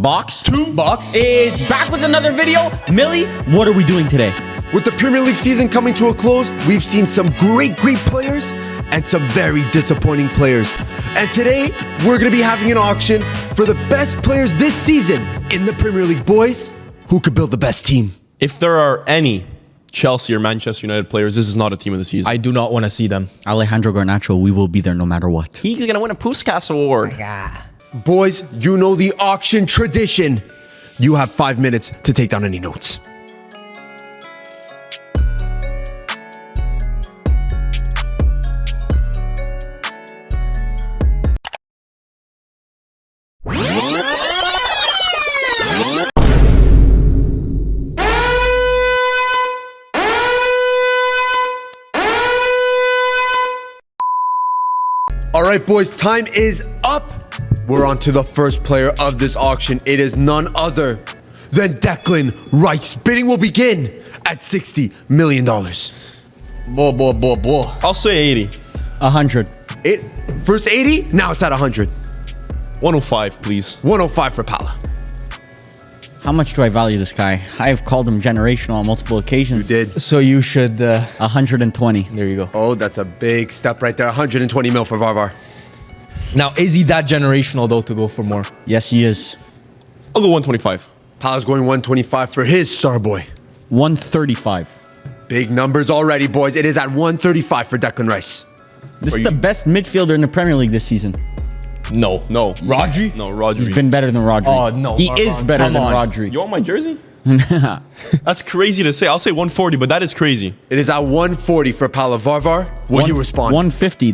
Box Box is back with another video. Millie, what are we doing today? With the Premier League season coming to a close, we've seen some great players and some very disappointing players. And today, we're going to be having an auction for the best players this season in the Premier League. Boys, who could build the best team? If there are any Chelsea or Manchester United players, this is not a team of the season. I do not want to see them. Alejandro Garnacho, we will be there no matter what. He's going to win a Puskas Award. Boys, you know the auction tradition. You have 5 minutes to take down any notes. All right, boys, time is up. We're on to the first player of this auction. It is none other than Declan Rice. Bidding will begin at $60 million. I'll say 80. 100. First 80, now it's at 100. 105, please. 105 for Pala. How much do I value this guy? I've called him generational on multiple occasions. You did. So you should... 120. there you go. Oh, that's a big step right there. 120 mil for Varvar. Now, is he that generational, though, to go for more? Yes, he is. I'll go 125. Pala's going 125 for his star boy. 135. Big numbers already, boys. It is at 135 for Declan Rice. This is the best midfielder in the Premier League this season. No. Rodri? No, Rodri. He's been better than Rodri. Oh, no. He is better Come than on. Rodri. You want my jersey? That's crazy to say. I'll say 140, but that is crazy. It is at 140 for Pala. Varvar, what do you respond? 150.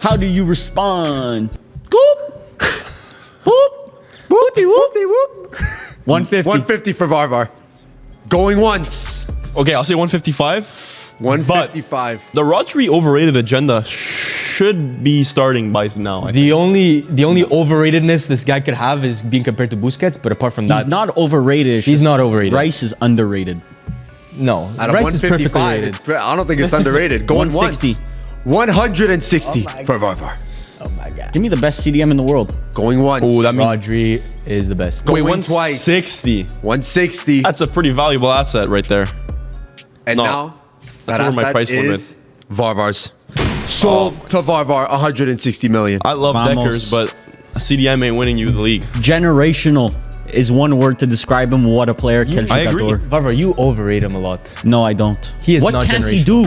How do you respond? Goop. Boop. Whoopie, whoopie, whoop. 150. 150 for Varvar. Going once. Okay, I'll say 155. 155. The Rodri overrated agenda should be starting by now. I think. The only overratedness this guy could have is being compared to Busquets, but apart from He's that, not overrated. It's He's just not overrated. Rice is underrated. no. At a Rice is perfectly 155, rated. I don't think it's underrated. Going 160. once. 160 for Varvar. Oh my god. Give me the best CDM in the world. Going once. Oh, that means Rodri is the best. Going wait, twice. 160. 160. That's a pretty valuable asset right there. And no. now, That's that over my asset price limit. is Varvar's. Sold to Varvar, 160 million. I love Vamos. Deckers, but a CDM ain't winning you the league. Generational is one word to describe him. What a player. Quel I agree. jugador. Varvar, you overrate him a lot. No, I don't. He is what not can't he do?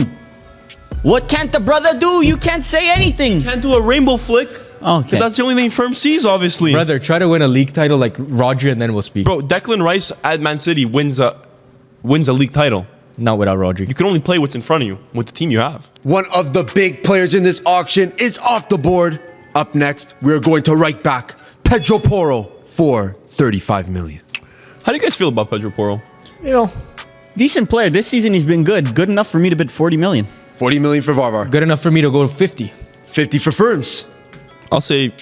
What can't the brother do? You can't say anything. Can't do a rainbow flick. Okay. 'Cause that's the only thing Firm sees, obviously. Brother, try to win a league title like Rodri and then we'll speak. Bro, Declan Rice at Man City wins a league title. Not without Rodri. You can only play what's in front of you with the team you have. One of the big players in this auction is off the board. Up next, we're going to write back Pedro Porro for 35 million. How do you guys feel about Pedro Porro? You know, Decent player. This season he's been good. Good enough for me to bid 40 million. 40 million for Varvar. good enough for me to go to 50. 50 for Firms. I'll say...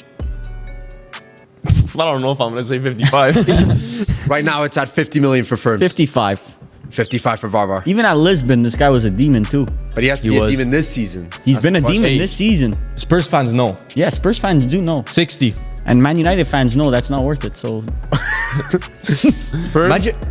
I don't know if I'm going to say 55. Right now, it's at 50 million for Firms. 55. 55 for Varvar. Even at Lisbon, this guy was a demon too. But he has to He be a was. demon this season. He's That's been a the demon question. this season. Spurs fans know. Yeah, Spurs fans do know. 60. And Man United fans know that's not worth it. So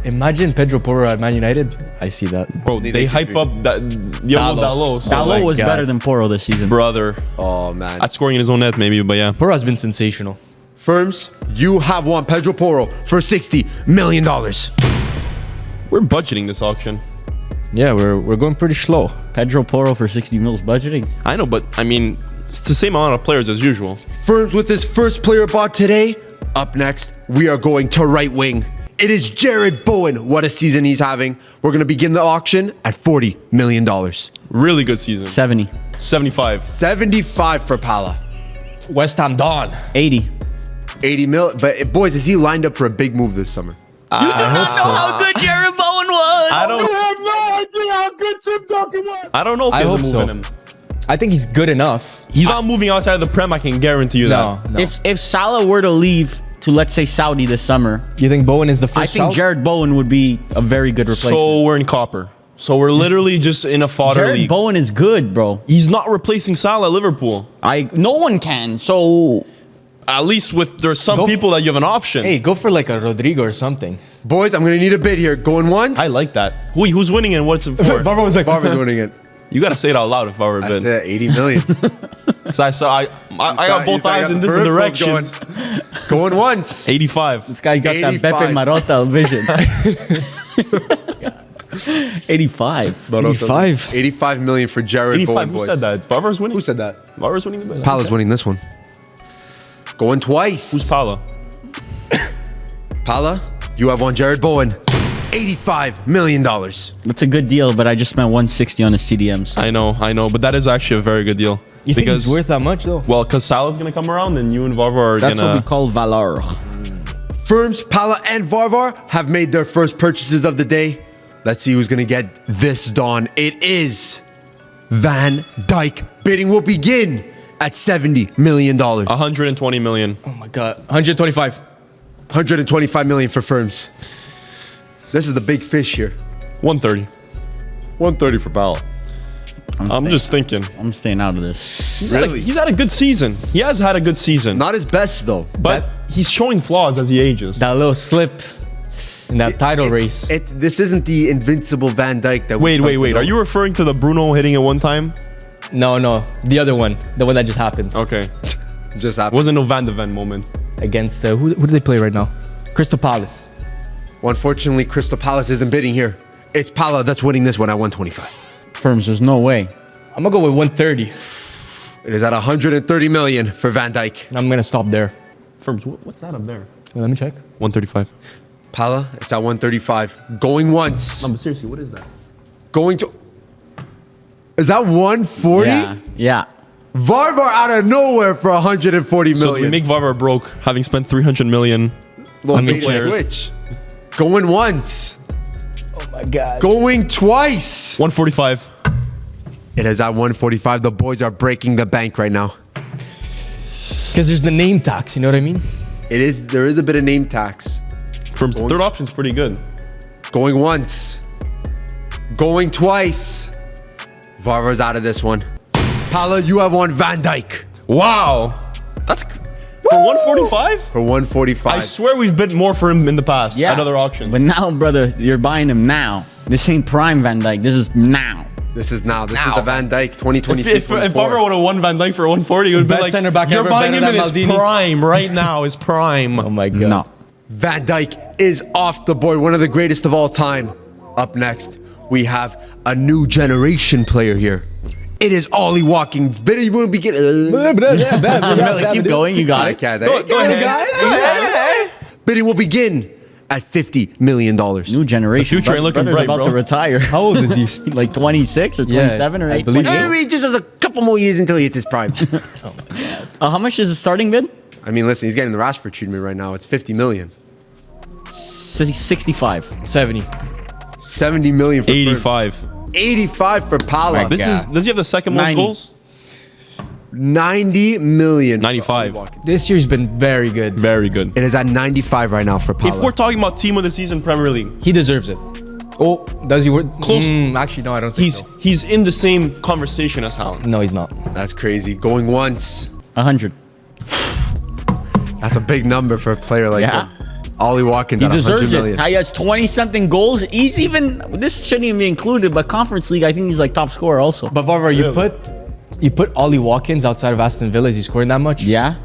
Imagine Pedro Porro at Man United. I see that. Bro, they hype up that Diogo Dalot. So Dalot my was God. better than Porro this season. brother. Oh, man. At scoring in his own net, maybe, but yeah. Porro has been sensational. Firms, you have won Pedro Porro for $60 million. We're budgeting this auction. Yeah, we're going pretty slow. Pedro Porro for 60 mils budgeting. I know, but I mean, it's the same amount of players as usual. Firms with his first player bought today. Up next, we are going to right wing. It is Jared Bowen. What a season he's having. We're going to begin the auction at $40 million. Really good season. 70. 75. 75 for Pala. West Ham Don. 80. 80 mil. But boys, is he lined up for a big move this summer? You do not know how good Jared Bowen was. I don't have no idea how good Tim Duncan was. I don't know if I there's a hope move so. in him. I think he's good enough. He's not moving outside of the Prem, I can guarantee you that. No. If Salah were to leave to, let's say, Saudi this summer, You think Bowen is the first I think shout? Jared Bowen would be a very good replacement. So we're in copper. So we're literally just in a fodder Jared league. Bowen is good, bro. He's not replacing Salah at Liverpool. No one can. So At least there's some Go f- people that you have an option. Hey, go for like a Rodrigo or something. Boys, I'm gonna need a bid here. Going once. I like that. Who's winning and what's it for? Barbara was like, Barber's winning it. You gotta say it out loud if I were a I bid. said 80 million. Because I got both eyes in different directions. Going once. 85. This guy got that 85. Pepe Marotta vision. 85. 85. 85 million for Jared 85. Bowen, Who boys. said that? Favre's winning? Who said that? Favre's winning the bid. Pala's winning this one. Going twice. Who's Pala? Pala, you have on Jared Bowen. $85 million. That's a good deal, but I just spent 160 on the CDMs. I know, but that is actually a very good deal. You think he's worth that much though? Well, because Salah's gonna come around, and you and Vavra are That's gonna. what we call valor. Firms, Pala, and Varvar have made their first purchases of the day. Let's see who's going to get this done. It is Van Dijk. Bidding will begin at $70 million. 120 million. Oh my god. 125. 125 million for Firms. This is the big fish here. 130. 130 for Pala. I'm just thinking. I'm staying out of this. He's Really? had a good season. He has had a good season. Not his best, though. but he's showing flaws as he ages. That little slip in that title race. This isn't the invincible Van Dijk that Wait. we come to know. Are you referring to the Bruno hitting it one time? No. The other one. The one that just happened. Okay. Just happened. Wasn't no Van de Ven moment. Against, who do they play right now? Crystal Palace. Well, unfortunately, Crystal Palace isn't bidding here. It's Pala that's winning this one at 125. Firms, there's no way. I'm gonna go with 130. It is at 130 million for Van Dijk. And I'm gonna stop there. Firms, what's that up there? Wait, let me check. 135. Pala, it's at 135. Going once. No, but seriously, what is that? Going to... Is that 140? Yeah. Varvar out of nowhere for 140 So million. we make Vavra broke, having spent 300 million. Little mean, bait and players. switch. Going once. Oh my god. Going twice. 145. It is at 145. The boys are breaking the bank right now. Because there's the name tax, you know what I mean? There is a bit of name tax. Firms, third option's pretty good. Going once. Going twice. Varvar's out of this one. Pala, you have one Van Dijk Wow. That's for 145? for 145. I swear we've bid more for him in the past Yeah. at other auctions. But now, brother, you're buying him now. This ain't prime Van Dyke. This is now. This is now. This is the Van Dijk if 2023. if Vavra would have won Van Dijk for 140, it would be Best like, center back you're ever, buying better him in than his Maldini." prime right now, his prime. Oh my god. No. Van Dijk is off the board, one of the greatest of all time. Up next, we have a new generation player here. It is Ollie Watkins. Bidding will begin. Keep going. You got it. Go ahead. Bidding will begin at $50 million. New generation. The future ain't looking Brother's bright, about bro. to retire. How old is he? Like 26 or 27 or I 8. believe 28? so. He just has a couple more years until he hits his prime. How much is the starting bid? I mean, listen, he's getting the Rashford treatment right now. It's $50 million. 65. 70. $70 million for 85. 85 for Pala. Does he have the second most 90. goals? $90 million. 95. This year's been very good. Very good. It is at 95 right now for Pala. If we're talking about team of the season Premier League, He deserves it. Oh, does he? Close. Actually, no, I don't think so. he's in the same conversation as Haaland. No, he's not. That's crazy. Going once. 100. That's a big number for a player like Yeah. him. Ollie Watkins He at 100 deserves million. it. He has 20-something goals. He's even... This shouldn't even be included, but Conference League, I think he's like top scorer also. But Varvar, Really? you put Ollie Watkins outside of Aston Villa. Is he scoring that much? Yeah.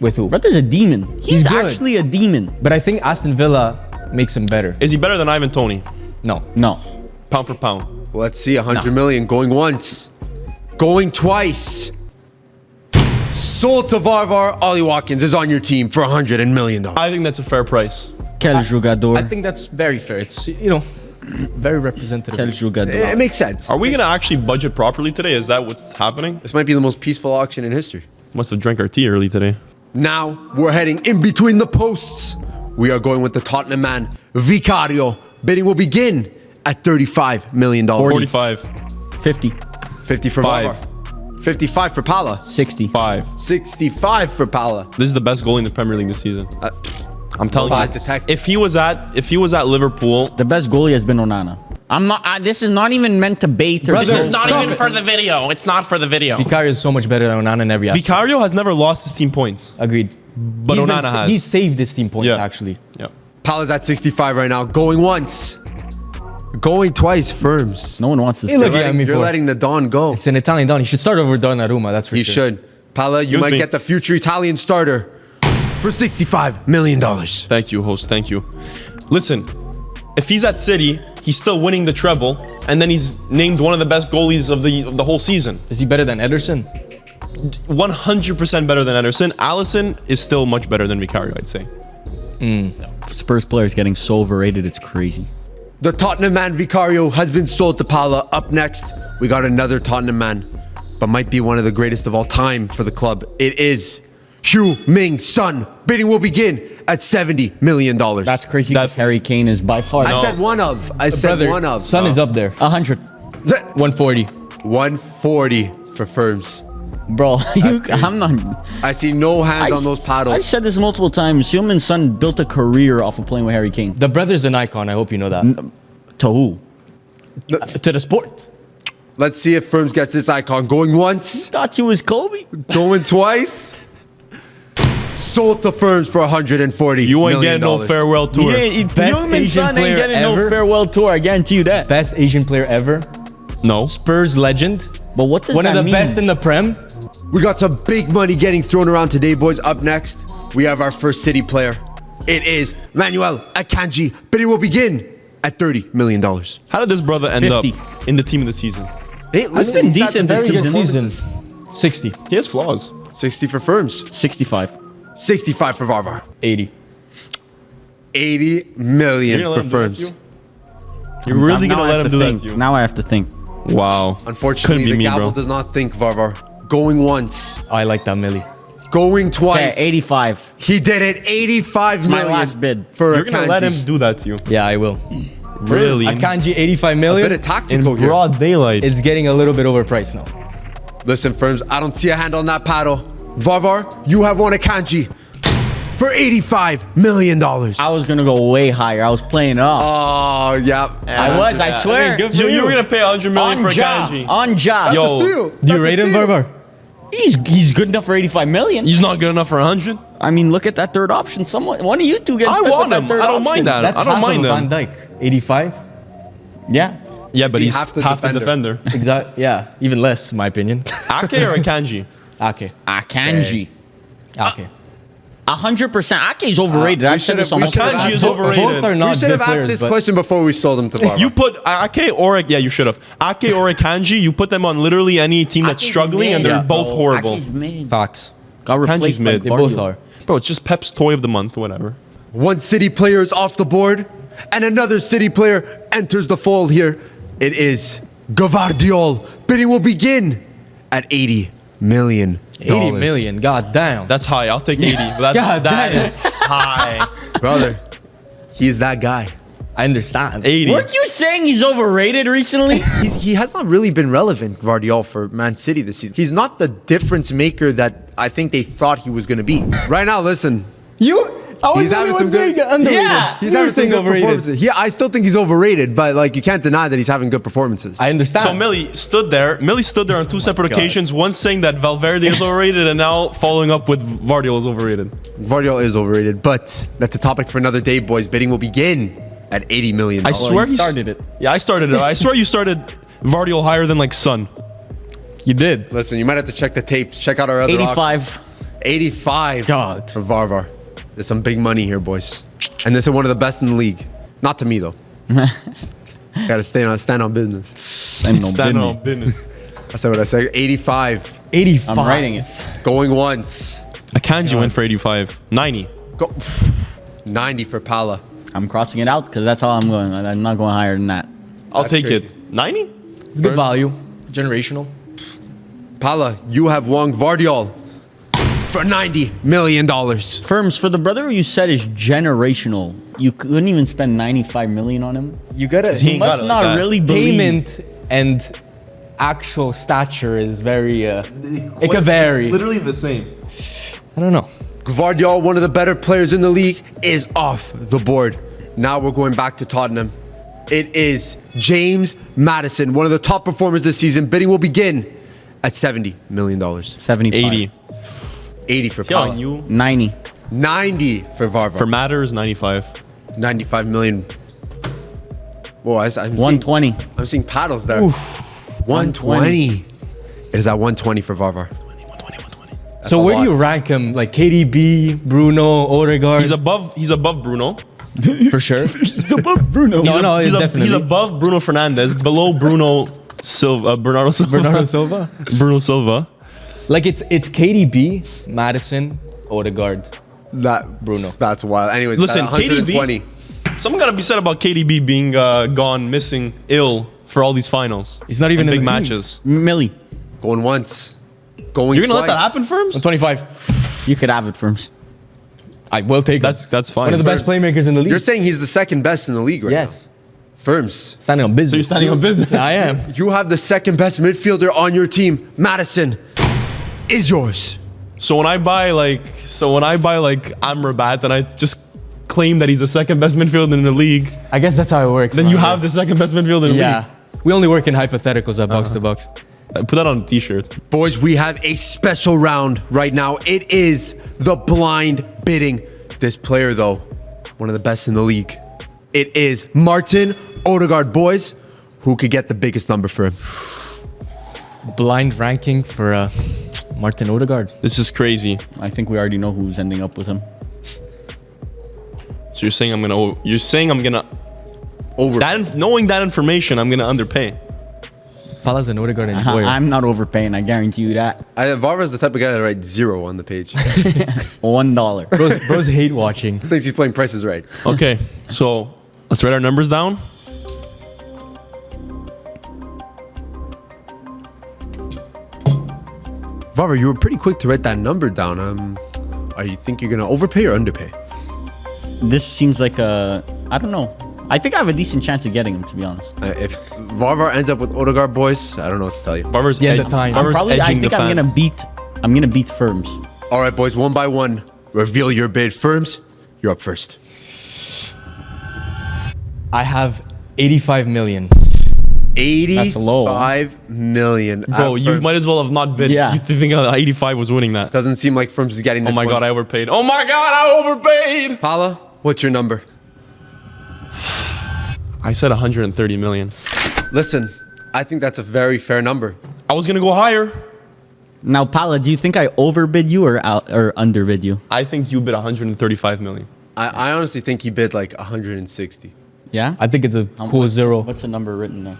With who? Brother's a demon. He's good. actually a demon. But I think Aston Villa makes him better. Is he better than Ivan Toney? No. No. Pound for pound. Well, let's see. 100 million. Going once. Going twice. Sold to Varvar. Ollie Watkins is on your team for $100 million. I think that's a fair price. Quel jogador. I think that's very fair. It's, very representative. Quel jogador. It makes sense. Are we gonna actually budget properly today? Is that what's happening? This might be the most peaceful auction in history. Must have drank our tea early today. Now we're heading in between the posts. We are going with the Tottenham man, Vicario. Bidding will begin at $35 million. 45. 50. 50 for Five. Varvar. 55 for Pala. 60. 5. 65 for Pala. This is the best goalie in the Premier League this season. I'm telling Five you. detective. If he was at Liverpool, The best goalie has been Onana. I'm not. This is not even meant to bait or. Brother, This is to- not Stop even it. for the video. It's not for the video. Vicario is so much better than Onana in every aspect. Vicario has never lost his team points. Agreed. But He's Onana has. He's saved his team points, Yeah. actually. Yeah. Pala's at 65 right now. Going once. Going twice, Firms. No one wants this. Hey, look guy. at me You're for letting the Don go. It's an Italian Don. He should start over Donnarumma, that's for He sure. should. Pala, you Excuse might me. get the future Italian starter for $65 million. Thank you, host. Thank you. Listen, if he's at City, he's still winning the treble, and then he's named one of the best goalies of the whole season. Is he better than Ederson? 100% better than Ederson. Allison is still much better than Vicario, I'd say. Spurs players getting so overrated. It's crazy. The Tottenham man Vicario has been sold to Pala. Up next, we got another Tottenham man, but might be one of the greatest of all time for the club. It is Hugh Ming Son. Bidding will begin at $70 million. That's crazy. That's- Because Harry Kane is by far. I said one of. I said Brother, one of. Son is up there. 100, 140. 140 for Firms. bro. I'm not. I see no hands on those I've paddles. said this multiple times. Human Son built a career off of playing with Harry Kane. The brother's an icon. I hope you know that. To who? To the sport. Let's see if Firms gets this icon. Going once, Thought you was Kobe. going twice. Sold to Firms for $140 You ain't million. getting no farewell tour. Best Human Asian Son ain't player getting no ever. farewell tour. I guarantee you that. Best Asian player ever. No. Spurs legend. But what does One that of the mean? best in the Prem. We got some big money getting thrown around today, boys. Up next, we have our first City player. It is Manuel Akanji. Bidding will begin at $30 million. How did this brother end 50. up in the team of the season? Hey, It's been he's had decent some this very good season. performances. 60. He has flaws. 60 for Firms. 65. 65 for Varvar. 80. 80 million You're gonna for let him do that Firms. to you? You're really Now gonna I let have him to do think. that to you? Now I have to think. Wow. Unfortunately, Couldn't be the me, gavel bro. does not think, Varvar. Going once, I like that Millie. going Okay, twice. 85. He did it. 85 my million last bid. for You're gonna let Akanji. him do that to you? Yeah, I will. Really? Akanji, 85 A million. bit of In tactical here. broad daylight. It's getting a little bit overpriced now. Listen, Firms, I don't see a hand on that paddle. Varvar, you have won Akanji for $85 million. I was gonna go way higher. I was playing it off. Oh, yeah. I was. I swear. good for You were gonna pay 100 million on for job. Akanji. On job. Yo, That's a steal. Do you That's a rate him, steal. Barbar? He's good enough for 85 million. He's not good enough for 100. I mean, look at that third option. One of you two gets. I stuck want with that him. third I don't option. mind that. That's I don't half mind of him. Van Dijk. 85? Yeah. Yeah, but He's he's half the half the defender. Exactly. Yeah, even less, in my opinion. Ake or Akanji? Ake. Akanji. Ake. 100%. Ake's overrated. I've said this on we multiple should've Akanji asked is this- overrated. Both are We not should good have asked players, this but question before we sold him to Varvar. You put Ake or yeah, you should have. Ake or Akanji, you put them on literally any team that's Ake's struggling, and mid, they're both bro. horrible. Ake's mid. facts. Got replaced Akanji's by mid. They both Guardiola. are. Bro, it's just Pep's toy of the month, whatever. One City player is off the board, and another City player enters the fold here. It is Gavardiol. Bidding will begin at $80 million. 80 million, god damn. That's high. I'll take 80. But God that damn. is high. Brother, he's that guy. I understand. 80. Weren't you saying he's overrated recently? He has not really been relevant, Guardiola, for Man City this season. He's not the difference maker that I think they thought he was going to be. Right now, listen. I was He's having some good- underrated. Yeah. He's You were having some saying good overrated. performances. Yeah, I still think he's overrated, but like you can't deny that he's having good performances. I understand. So Millie stood there. Millie stood there on two separate God. occasions. Once saying that Valverde is overrated, and now following up with Vardiol is overrated. Guardiola is overrated, but that's a topic for another day, boys. Bidding will begin at $80 million. I swear he he started it. Yeah, I started it. I swear you started Vardiol higher than like Son. You did. Listen, you might have to check the tapes. Check out our other 85. 85 God. for Varvar. There's some big money here, boys. And this is one of the best in the league. Not to me, though. Gotta stand on business. And no Stand business. on business. I said what I said. 85. 85. I'm writing it. Going once. Akanji went for 85. 90. Go. 90 for Pala. I'm crossing it out because that's how I'm going. I'm not going higher than that. I'll That's take crazy. it. 90? It's good value. Generational. Pala, you have won Vardiol for $90 million. Firms, for the brother you said is generational, you couldn't even spend 95 million on him. You gotta. He ain't Must got it like not that. really believe. Payment and actual stature is very. It could vary. Literally the same. I don't know. Gvardiol, one of the better players in the league, is off the board. Now we're going back to Tottenham. It is James Madison, one of the top performers this season. Bidding will begin at $70 million. 75. 80. 80 for Telling Paula. you. 90. 90 for Varvar. For matters, 95. 95 million. Whoa, I'm seeing, 120. I'm seeing paddles there. 120. It is at 120 for Varvar. 120. So a where do you lot. rank him? Like KDB, Bruno, Odegaard? He's above Bruno. for sure. Bruno. No, he's definitely. He's above Bruno Fernandes, below Bernardo Silva. Bernardo Silva. Bruno Silva. Like it's KDB, Madison, Odegaard. Bruno. That's wild. Anyways, Listen, at 120. KDB. Something gotta be said about KDB being gone, missing, ill for all these finals. He's not even and in big the team. matches. Millie. Going once. Going You're gonna let twice. that happen, Firms? 25. You could have it, Firms. I will take him. That's fine. One of the best playmakers in the league. You're saying he's the second best in the league right yes. now? Firms. Standing on business. So you're standing on business. I am. You have the second best midfielder on your team. Madison is yours. So when I buy like Amrabat, and I just claim that he's the second best midfielder in the league, I guess that's how it works. then man. you have the second best midfielder in the Yeah. We only work in hypotheticals at box to box. league. Put that on a t-shirt. Boys, we have a special round right now. It is the blind bidding. This player, though, one of the best in the league. It is Martin Odegaard. Boys, who could get the biggest number for him? Blind ranking for Martin Odegaard. This is crazy. I think we already know who's ending up with him. So you're saying I'm gonna Over. knowing that information, I'm gonna underpay. Pala's an Odegaard enjoyer. I'm not overpaying. I guarantee you that. Varva's the type of guy that writes 0 on the page. $1. Bros hate watching. Thinks he's playing Price is Right. Okay, so let's write our numbers down. Varva, you were pretty quick to write that number down. Are you think you're gonna overpay or underpay? This seems like I don't know. I think I have a decent chance of getting him, to be honest. If Varvar ends up with Odegaard, boys, I don't know what to tell you. Barber's, Yeah, the time. Barber's Probably, I edging the think I'm fans. gonna beat Firms. All right, boys, one by one, reveal your bid. Firms, you're up first. I have 85 million. 85 million. Bro, you Firms. might as well have not bid. Yeah. You think 85 was winning that? Doesn't seem like Firms is getting Oh this my one. god, I overpaid. Oh my god, I overpaid. Paula, what's your number? I said 130 million. Listen, I think that's a very fair number. I was gonna go higher. Now, Pala, do you think I overbid you or underbid you? I think you bid 135 million. I honestly think he bid like 160. Yeah. I think it's a cool zero. What's the number written there?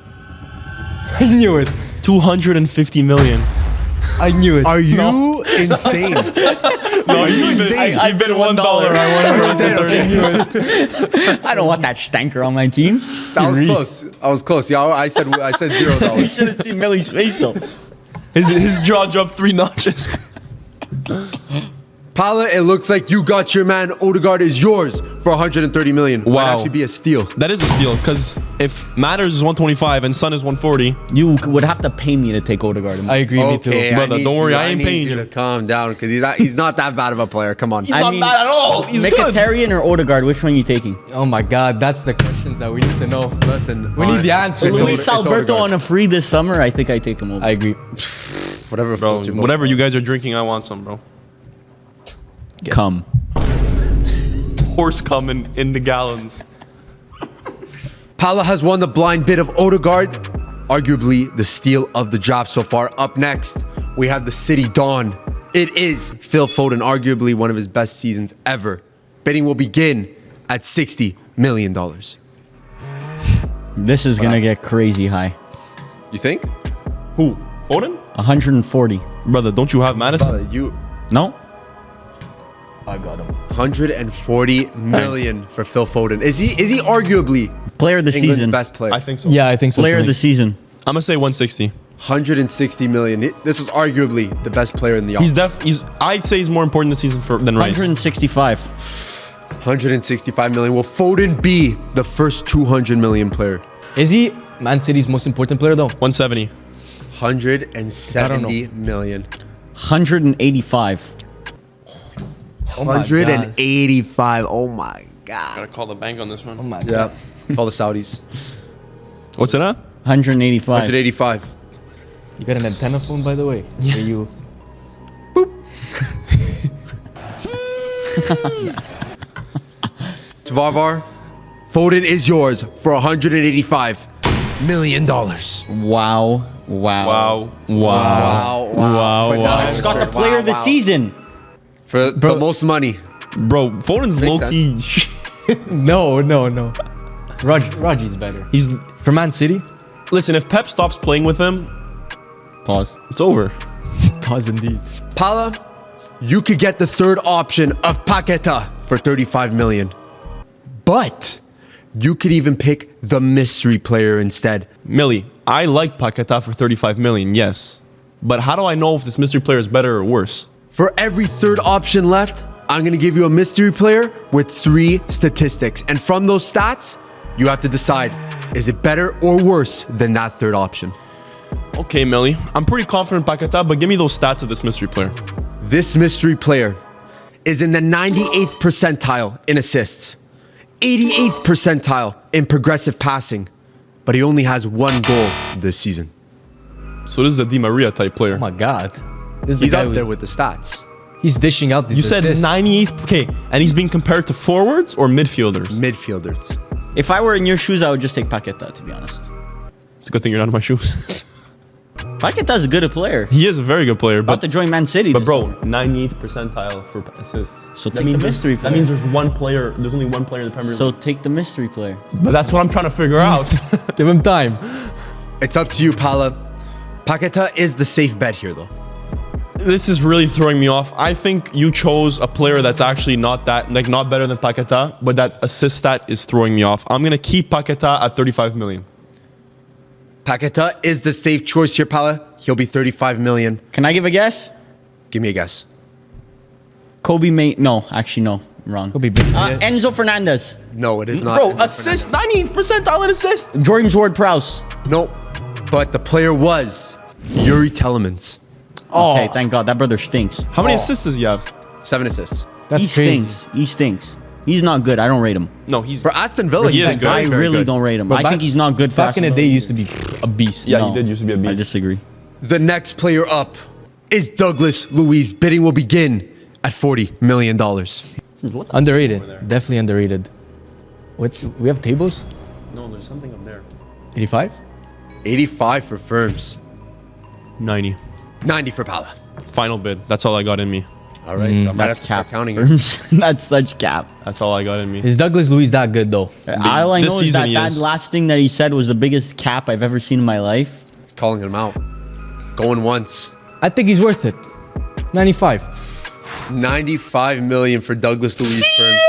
I knew it. 250 million. I knew it. Are you insane? No, you insane? I bid $1. I won 130. I don't want that stanker on my team. That was close. I was close. Yeah, I said You $0. should have seen Millie's face though. His jaw dropped 3 notches. Paula, it looks like you got your man. Odegaard is yours for 130 million. Might Wow. actually be a steal. That is a steal, because if Matters is 125 and Sun is 140, You would have to pay me to take Odegaard. I agree, me Okay, too. Brother, don't worry, I ain't need paying you you. to calm down because he's not that bad of a player. Come on. he's not bad at all. He's good. Mkhitaryan or Odegaard? Which one are you taking? Oh my god, that's the questions that we need to know. Listen, We need the answers. Luis It's Alberto Odegaard. on a free this summer. I think I take him over. I agree. Whatever, Bro, floats your boat. whatever you guys are drinking, I want some, bro. Come. Horse coming in the gallons. Paula has won the blind bid of Odegaard, arguably the steal of the draft so far. Up next, we have the City Dawn. It is Phil Foden, arguably one of his best seasons ever. Bidding will begin at $60 million. This is gonna get crazy high. You think? Who? Foden? 140. Brother, don't you have Madison? Paula, you No. I got him. 140 million for Phil Foden. Is he arguably Player of the England's season. best player? I think so. Yeah, I think so. Player too. of the season. I'm gonna say 160. 160 million. This was arguably the best player in the He's I'd say he's more important this season than Rice. 165. 165 million. Will Foden be the first 200 million player? Is he Man City's most important player though? 170. 170 million. 185. Oh my God. 185. Oh my god. Gotta call the bank on this one. Oh my god. Yeah. All the Saudis. What's it at? 185. 185. You got an antenna phone, by the way? Yeah. You. Varvar, Foden is yours for $185 million. Wow. Wow. Wow. Wow. Wow. Just got the player of the season. For the most money. Bro, Foden's Makes low key. No. Raji's better. He's For Man City? listen. If Pep stops playing with him, Pause. it's over. Cause indeed. Pala, you could get the third option of Paqueta for $35 million. But you could even pick the mystery player instead. Millie, I like Paqueta for 35 million, yes. But how do I know if this mystery player is better or worse? For every third option left, I'm going to give you a mystery player with 3 statistics. And from those stats, you have to decide, is it better or worse than that third option? Okay, Millie. I'm pretty confident in Paqueta, but give me those stats of this mystery player. This mystery player is in the 98th percentile in assists, 88th percentile in progressive passing, but he only has 1 goal this season. So this is a Di Maria type player. Oh my God. This is He's the guy up there with the stats. He's dishing out these You said assists. 98th. Okay, and he's being compared to forwards or midfielders. Midfielders. If I were in your shoes, I would just take Paqueta, to be honest. It's a good thing you're not in my shoes. Paqueta's a good player. He is a very good player, About but to join Man City. but this bro, summer. 98th percentile for assists. So That take means the mystery That player. means there's one player. There's only one player in the Premier So League. take the mystery player. But that's what I'm trying to figure out. Give him time. It's up to you, Pala. Paqueta is the safe bet here, though. This is really throwing me off. I think you chose a player that's actually not that, like, not better than Paqueta, but that assist stat is throwing me off. I'm gonna keep Paqueta at 35 million. Paqueta is the safe choice here, Pala. He'll be $35 million. Can I give a guess? Give me a guess. Kobe May. No, actually, no. Wrong. Could be big. Enzo Fernandez. No, it is not. Bro, assist, 98th percentile in assists. James Ward-Prowse. No, but the player was Yuri Telemans. Okay, thank God. That brother stinks. How many assists does he have? 7 assists. That's He crazy. stinks. He stinks. He's not good. I don't rate him. No, he's. For Aston Villa, He is he's good. I very, very really good. don't rate him. But I think he's not good. for Back in the Aston day, Villa. he used to be a beast. Yeah, No. he did used to be a I beast. disagree. The next player up is Douglas Luiz. Bidding will begin at $40 million. Underrated. Definitely underrated. What? We have tables? No, there's something up there. 85? 85 for Firms. 90. 90 for Pala. Final bid. That's all I got in me. All right, so I might have That's to start cap. counting it. That's such cap. That's all I got in me. Is Douglas Luiz that good though? All I this know is season that he that is. last thing that he said was the biggest cap I've ever seen in my life. It's calling him out. Going once. I think he's worth it. 95. 95 million for Douglas Luiz Firms.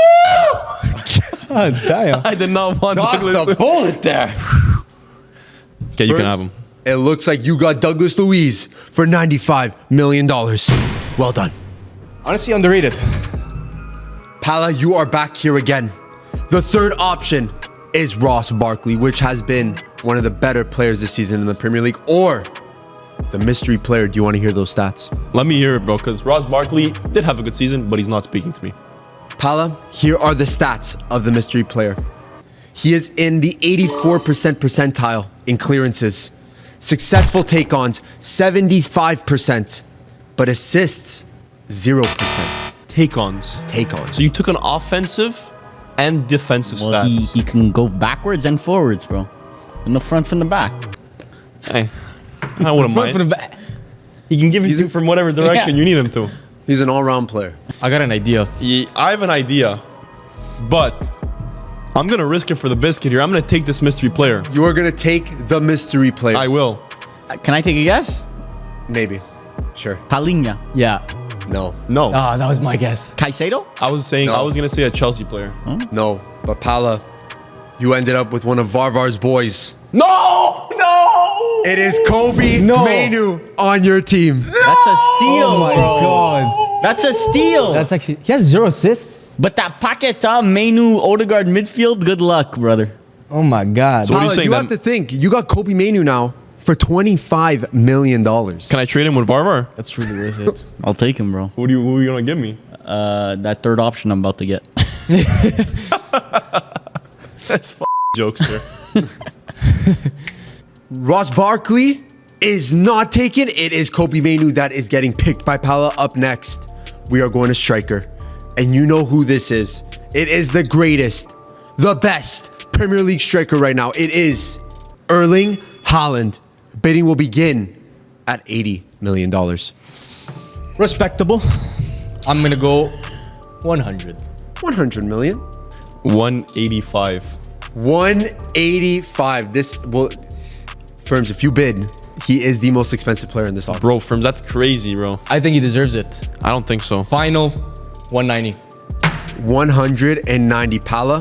God damn. I did not want Dodged Douglas. the bullet there. Okay, you can Firms, have him. It looks like you got Douglas Luiz for $95 million. Well done. Honestly, underrated. Pala, you are back here again. The third option is Ross Barkley, which has been one of the better players this season in the Premier League, or the mystery player. Do you want to hear those stats? Let me hear it, bro, because Ross Barkley did have a good season, but he's not speaking to me. Pala, here are the stats of the mystery player. He is in the 84% percentile in clearances. Successful take-ons, 75%. But assists, 0%. Take-ons. Take-ons. So you took an offensive and defensive Well, stat. he can go backwards and forwards, bro. In the front, from the back. Hey, I wouldn't Front for the mind. back. He can give it to you from whatever direction you need him to. He's an all-round player. I got an idea. I have an idea, but I'm going to risk it for the biscuit here. I'm going to take this mystery player. You are going to take the mystery player. I will. Can I take a guess? Maybe. Sure. Palinha. Yeah. No. No. Ah, that was my guess. Caicedo? I was saying, No. I was going to say a Chelsea player. No. But Pala, you ended up with one of Varvar's boys. No! No! It is Kobe No. Mainu on your team. That's a steal, Oh my bro. god. That's a steal. That's actually he has 0 assists. But that Paqueta, Menu, Odegaard midfield, good luck, brother. Oh my god. So what are you Pala, saying you then? have to think. You got Kobe Mainu now for $25 million. Can I trade him with Varvar? That's really worth it. I'll take him, bro. Who are you going to give me? That third option I'm about to get. That's jokes there. Ross Barkley is not taken. It is Kobe Mainu that is getting picked by Pala. Up next, we are going to striker. And you know who this is. It is the greatest, the best Premier League striker right now. It is Erling Haaland. Bidding will begin at $80 million. Respectable. I'm going to go 100. 100 million. 185. 185. This will... Firms, if you bid, he is the most expensive player in this auction. Bro, Firms, that's crazy, bro. I think he deserves it. I don't think so. Final 190. 190. Pala,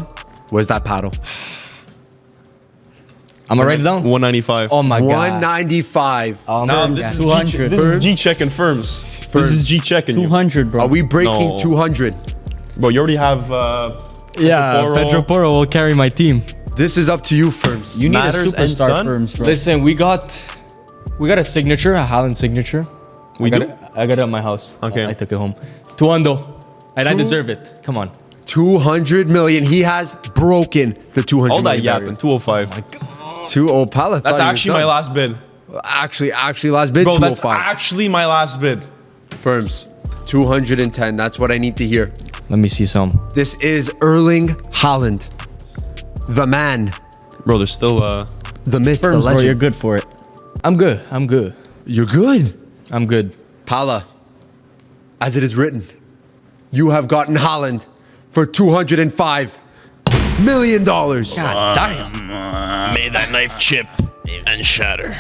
where's that paddle? I'm going to write it down. 195. Oh my God. 195. Oh, Now my this God. is 200. This is G checking Firms. This is G checking you. 200, bro. Are we breaking No. 200? Bro, you already have Yeah, Porro. Pedro Porro will carry my team. This is up to you, Firms. You need Matters a and superstar Son? firms, bro. Listen, we got a signature, a Haaland signature. We do? I got it at my house. Okay. I took it home. 200. And I deserve it. Come on. 200 million. He has broken the 200 all that million yapping. barrier. 205. 205. Pala. That's actually my last bid. Actually, last bid. Bro, that's 205. actually my last bid. Firms. 210. That's what I need to hear. Let me see some. This is Erling Haaland. The man. Bro, there's still The myth. Firms, the bro, legend. you're good for it. I'm good. I'm good. You're good. I'm good. Pala, as it is written, you have gotten Haaland for $205 million. God damn. May that knife chip and shatter.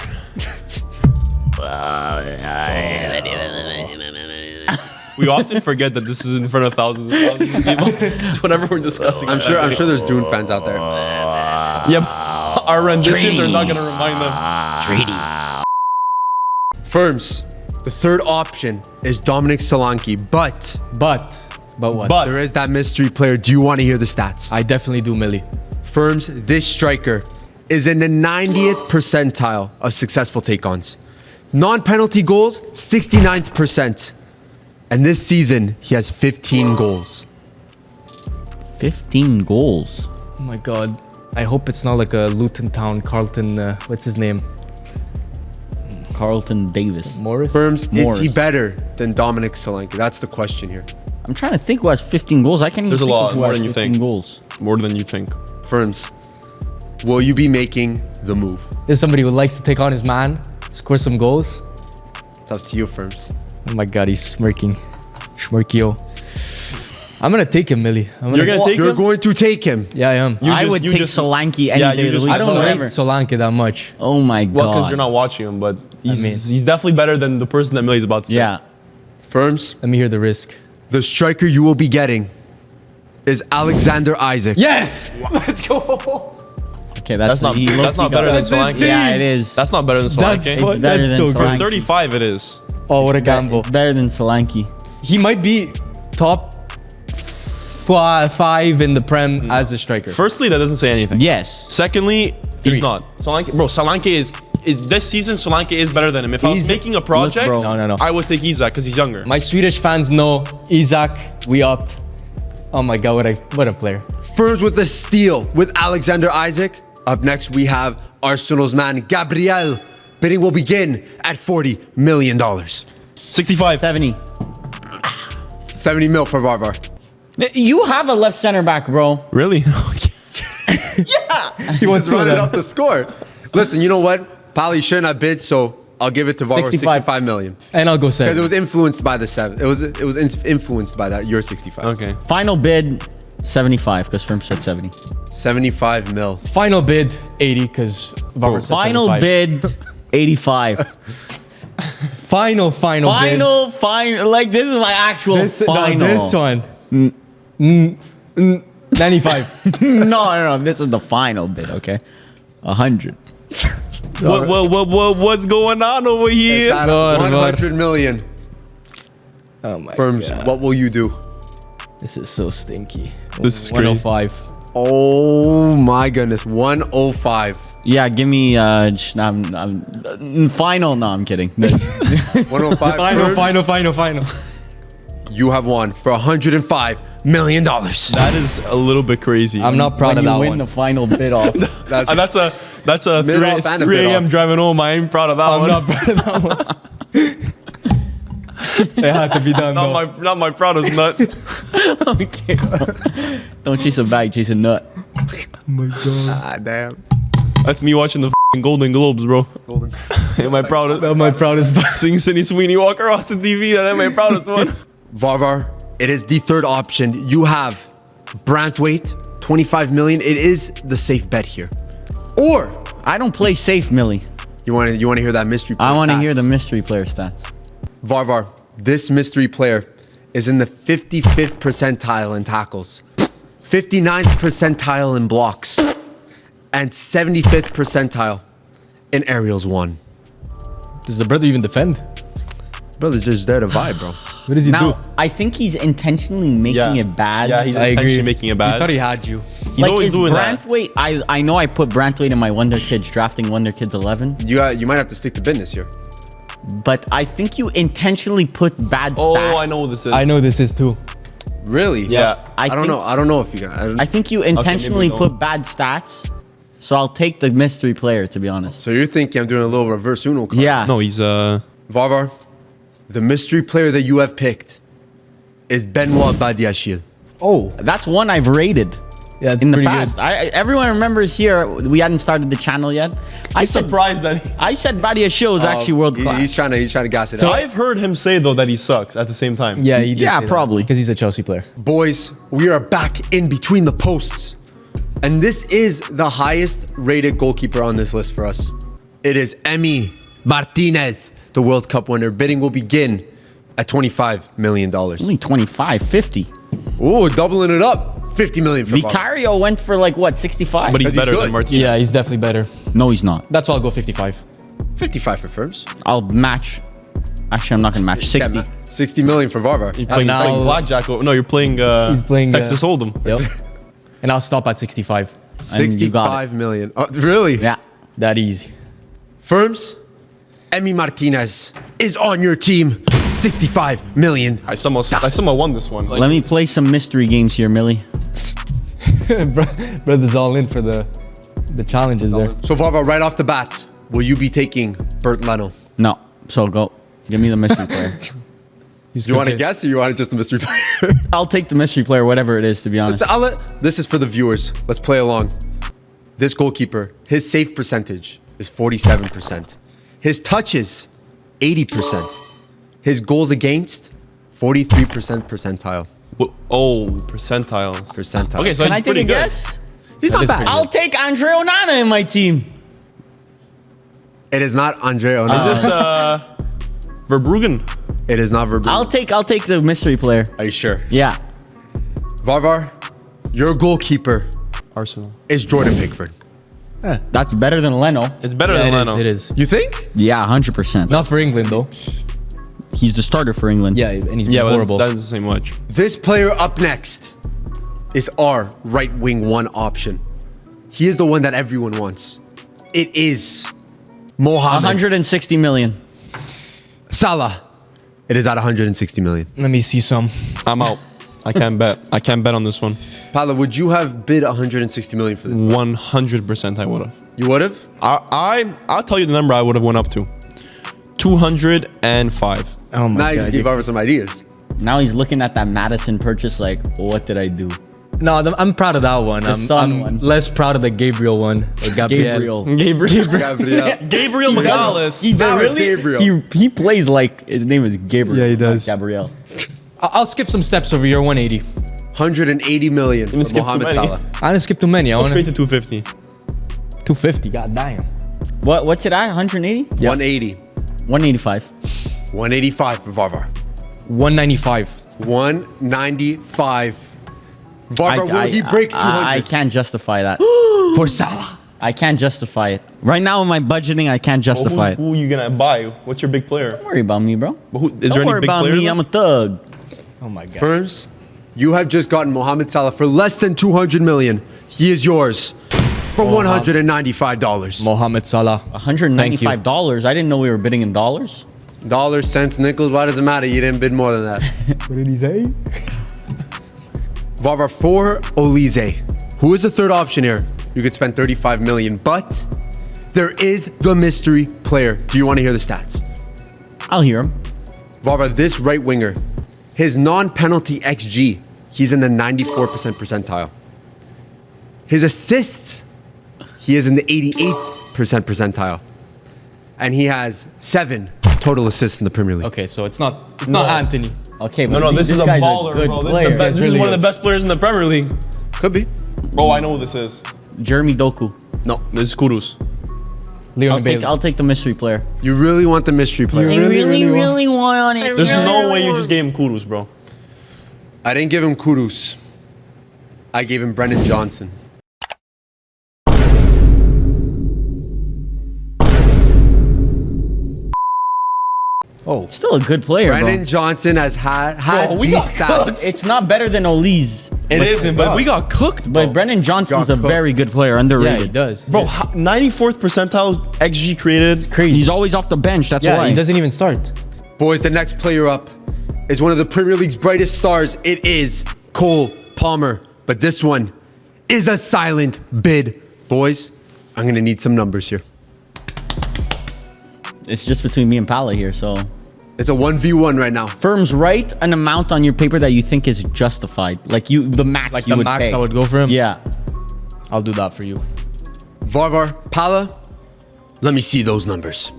We often forget that this is in front of thousands and thousands of people. It's whenever we're discussing. I'm sure there's Dune fans out there. Yep. Our renditions are not gonna remind them. Firms, the third option is Dominic Solanke, but But what? But there is that mystery player. Do you want to hear the stats? I definitely do, Millie. Firms, this striker is in the 90th percentile of successful take-ons. Non-penalty goals, 69th percent. And this season, he has 15 goals. 15 goals. Oh my God. I hope it's not like a Luton Town Carlton. What's his name? Carlton Davis. Morris? Firms, is he Morris. better than Dominic Solanke? That's the question here. I'm trying to think who has 15 goals. I can't even There's a think lot, of who more has than you 15 think. goals. more than you think. Firms, will you be making the move? There's somebody who likes to take on his man, score some goals. It's up to you, Firms. Oh my God, he's smirking. Schmirkio. I'm gonna take him, Millie. You're gonna take You're him? going to take him. Yeah, I am. I just- would you take just- Solanke any Yeah, day you of the just- week. I don't rate whatever. Solanke that much. Oh my god. Well, because you're not watching him, but he's, mean- he's definitely better than the person that Millie's about to say. Yeah. Firms, Let me hear the risk. the striker you will be getting is Alexander Isaac. Yes! Let's go! Okay, That's not better than Solanke. Yeah, it is. That's not better than That's Solanke. fun. It's better That's than so For Solanke. 35, it is. Oh, what a gamble. It's better than Solanke. He might be top 5 in the Prem as a striker. Firstly, that doesn't say anything. Yes. Secondly, Three. he's not. Solanke, bro, Solanke is this season. Solanke is better than him. If I was He's- making a project, bro. No. I would take Isak because he's younger. My Swedish fans know Isaac, we up. Oh my God, what a player. Firms with a steal with Alexander Isaac. Up next, we have Arsenal's man, Gabriel. Bidding will begin at $40 million. 65. 70. 70 mil for Varvar. You have a left center back, bro. Really? He wants to run it up the score. Listen, you know what? Pally shouldn't have bid, so I'll give it to Varvar 65. 65 million. And I'll go Because it 7. was influenced by the 7. It was influenced by that. You're 65. Okay. Final bid 75 because Firm said 70. 75 mil. Final bid 80 because Varvar said Final 75. bid 85. Final bid. Like this is my actual This, no, final. this one. 95. no. This is the final bid. Okay, 100. What's going on over here? At God, 100 million. Oh my Firms, God. what will you do? This is so stinky. This is crazy. 105. Oh my goodness, 105. Yeah, give me final. No, I'm kidding. 105. Firms, Final. you have won for $105 million. That is a little bit crazy. I'm not proud when of you that win one. the final bid off. That's That's a Mid off and a 3 bit a.m. off. driving home. I ain't proud of that I'm one. not proud of that one. It had to be done, though. Not my proudest nut. Okay. Don't chase a bag, chase a nut. Ah, damn. That's me watching the f***ing Golden Globes, bro. Am I proudest? That's my proudest part. Seeing Sydney Sweeney walk across the TV, that's my proudest one. Varvar, it is the third option. You have Branthwaite, 25 million. It is the safe bet here. Or I don't play safe, Millie. you want to hear that mystery player I want to stats? hear the mystery player stats. Varvar, this mystery player is in the 55th percentile in tackles, 59th percentile in blocks, and 75th percentile in aerials won. Does the brother even defend? Brother's just there to vibe, bro. What does he Now, do? I think he's intentionally making it bad. Yeah, he's I agree. intentionally making it He bad. thought he had you. He's always is doing that. Branthwaite, I know I put Branthwaite in my Wonder Kids, drafting Wonder Kids 11, You might have to stick to business here. but I think you intentionally put bad Oh, stats. I know what this is. I know this is too. Really? Yeah. I don't know. I don't know if you got. I think you intentionally maybe we don't. put bad stats, so I'll take the mystery player, to be honest. So you're thinking I'm doing a little reverse Uno card? Yeah. No, he's Varvar, the mystery player that you have picked is Benoit Badiachil. Oh, That's one I've rated yeah, it's in the pretty past. good. Everyone remembers here, we hadn't started the channel yet. I said surprised that I said Badia Show is actually world class. He's trying to gas it So up. I've heard him say though that he sucks at the same time. Yeah, he did Yeah, say that. probably. Because he's a Chelsea player. Boys, we are back in between the posts. And this is the highest rated goalkeeper on this list for us. It is Emi Martinez, the World Cup winner. Bidding will begin at $25 million. Only 25, 50. Ooh, doubling it up. 50 million for Varvar. Vicario went for like what, 65? But he's He's better good. than Martinez. Yeah, he's definitely better. No, he's not. That's why I'll go 55. 55 for firms. I'll match. Actually, I'm not gonna match. 60. 60 million for Varvar. You're playing, now- playing blackjack. No, you're playing. He's playing, Texas Hold'em. Yep. And I'll stop at 65. And you got 65 million. Oh, really? Yeah. That easy. Firms, Emi Martinez is on your team. 65 million. I somehow won this one. Like, Let me play some mystery games here, Millie. Brother's all in for the challenges there. So Varvar, right off the bat, will you be taking Bert Leno? No. So go. Give me the mystery player. He's Do you good want to fit. guess or you want just a mystery player? I'll take the mystery player, whatever it is, to be honest. This is for the viewers. Let's play along. This goalkeeper, his save percentage is 47%. His touches, 80%. His goals against, 43% percentile. oh, percentile. Percentile. Okay, so Can he's I take pretty a good. guess? he's not is bad. pretty I'll take Andre Onana in my team. It is not Andre Onana. Is this Verbruggen? It is not Verbruggen. I'll take the mystery player. Are you sure? Yeah. Varvar, your goalkeeper Arsenal. is Jordan Pickford. That's better than Leno. It's better Yeah, than it Leno. is. It is. You think? Yeah, 100%. Not for England though. He's the starter for England. Yeah, and he's Yeah, been but horrible. that doesn't say much. This player up next is our right wing one option. He is the one that everyone wants. It is Mohamed 160 million. Salah. It is at 160 million. Let me see some. I'm out. I can't bet. I can't bet on this one. Paolo, would you have bid 160 million for this? 100% I would have. You would have? I'll tell you the number I would have went up to. 205. Oh my Now you god. just give over some ideas. Now he's looking at that Madison purchase like, what did I do? No, I'm proud of that one. Son I'm one. less proud of the Gabriel one. Or Gabriel. Gabriel. Gabriel. Gabriel Morales. He Now it's really, Gabriel. he plays like his name is Gabriel. Yeah, he not does. Gabriel. I'll skip some steps over here. 180. 180 million Didn't for skip too Mohamed many. Salah. I didn't skip too many. I want Straight to 250. 250. God damn. What's it at? 180? 180. 185. 185 for Varvar. 195. 195. Varvar, will he break 200? I can't justify that. For Salah. I can't justify it. Right now in my budgeting, I can't justify it. Who are you gonna buy? What's your big player? Don't worry about me, bro. But who, is Don't there any worry big about player? me. I'm a thug. Oh my god. Firms, you have just gotten Mohamed Salah for less than 200 million. He is yours for $195. Mohamed Salah. $195. I didn't know we were bidding in dollars. Dollars, cents, nickels, why does it matter? You didn't bid more than that. What did he say? Varvar for Olise, who is the third option here. You could spend 35 million, but there is the mystery player. Do you want to hear the stats? I'll hear him. Varvar, this right winger, his non-penalty XG, he's in the 94% percentile. His assists, he is in the 88% percentile. And he has 7 total assists in the Premier League. Okay, so it's not Anthony. Okay, No, but this is a guy's baller, good bro. player. This is really one of good. the best players in the Premier League. Could be. Bro, I know who this is. Jeremy Doku. No. This is Kudus. Leon Bailey. I'll take the mystery player. You really want the mystery player. I really want it. There's no way you just gave him Kudus, bro. I didn't give him Kudus. I gave him Brennan Johnson. Oh, Still a good player, Brennan bro. Johnson has Bro, we these got stats. It's not better than Olise. It isn't, but we got cooked, bro. But Brennan Johnson's Got a cooked. very good player, yeah, underrated. he does. Bro, 94th percentile XG created. Crazy. He's always off the bench. That's Yeah, why. he doesn't even start. Boys, the next player up is one of the Premier League's brightest stars. It is Cole Palmer. But this one is a silent bid. Boys, I'm going to need some numbers here. It's just between me and Pala here. So It's a 1v1 right now. firms write an amount on your paper that you think is justified, like the max. Like you the would max pay. I would go for him? Yeah. I'll do that for you. Varvar, Pala, let me see those numbers.